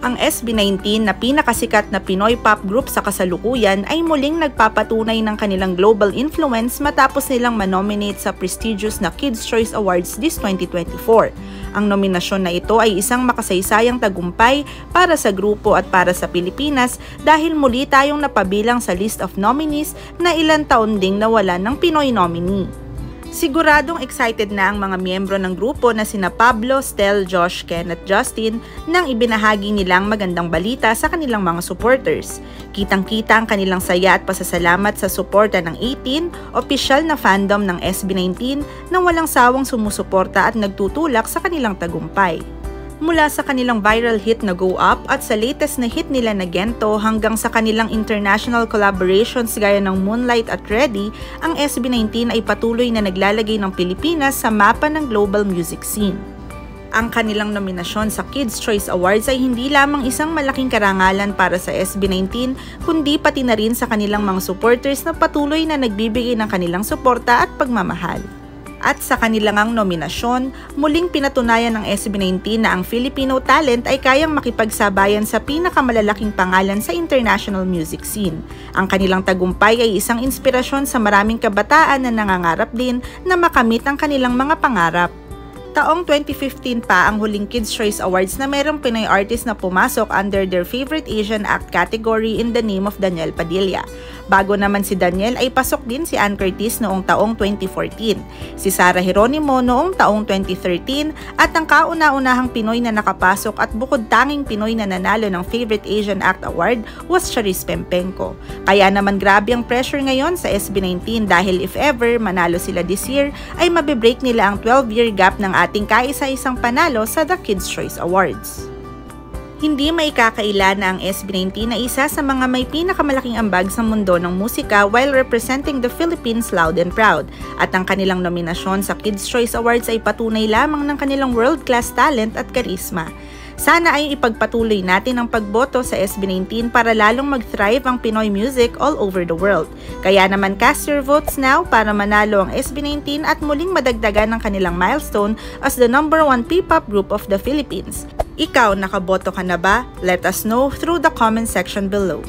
Ang SB19 na pinakasikat na Pinoy pop group sa kasalukuyan ay muling nagpapatunay ng kanilang global influence matapos nilang manominate sa prestigious na Kids' Choice Awards this 2024. Ang nominasyon na ito ay isang makasaysayang tagumpay para sa grupo at para sa Pilipinas dahil muli tayong napabilang sa list of nominees na ilang taon ding nawalan ng Pinoy nominee. Siguradong excited na ang mga miyembro ng grupo na sina Pablo, Stel, Josh, Ken at Justin nang ibinahagi nilang magandang balita sa kanilang mga supporters. Kitang-kita ang kanilang saya at pasasalamat sa suporta ng 18, opisyal na fandom ng SB19 na walang sawang sumusuporta at nagtutulak sa kanilang tagumpay. Mula sa kanilang viral hit na Go Up at sa latest na hit nila na Gento hanggang sa kanilang international collaborations gaya ng Moonlight at Ready, ang SB19 ay patuloy na naglalagay ng Pilipinas sa mapa ng global music scene. Ang kanilang nominasyon sa Kids' Choice Awards ay hindi lamang isang malaking karangalan para sa SB19, kundi pati na rin sa kanilang mga supporters na patuloy na nagbibigay ng kanilang suporta at pagmamahal. At sa kanilang ang nominasyon, muling pinatunayan ng SB19 na ang Filipino talent ay kayang makipagsabayan sa pinakamalalaking pangalan sa international music scene. Ang kanilang tagumpay ay isang inspirasyon sa maraming kabataan na nangangarap din na makamit ang kanilang mga pangarap. Taong 2015 pa ang huling Kids' Choice Awards na merong Pinoy artist na pumasok under their Favorite Asian Act category in the name of Daniel Padilla. Bago naman si Daniel ay pasok din si Ann Curtis noong taong 2014, si Sarah Geronimo noong taong 2013 at ang kauna-unahang Pinoy na nakapasok at bukod tanging Pinoy na nanalo ng Favorite Asian Act Award was Charis Pempenco. Kaya naman grabe ang pressure ngayon sa SB19 dahil if ever manalo sila this year ay mabibreak nila ang 12-year gap ng ating kaisa-isang panalo sa The Kids' Choice Awards. Hindi maikakaila na ang SB19 na isa sa mga may pinakamalaking ambag sa mundo ng musika while representing the Philippines loud and proud. At ang kanilang nominasyon sa Kids' Choice Awards ay patunay lamang ng kanilang world-class talent at karisma. Sana ay ipagpatuloy natin ang pagboto sa SB19 para lalong mag-thrive ang Pinoy music all over the world. Kaya naman cast your votes now para manalo ang SB19 at muling madagdagan ang kanilang milestone as the #1 P-pop group of the Philippines. Ikaw, nakaboto ka na ba? Let us know through the comment section below.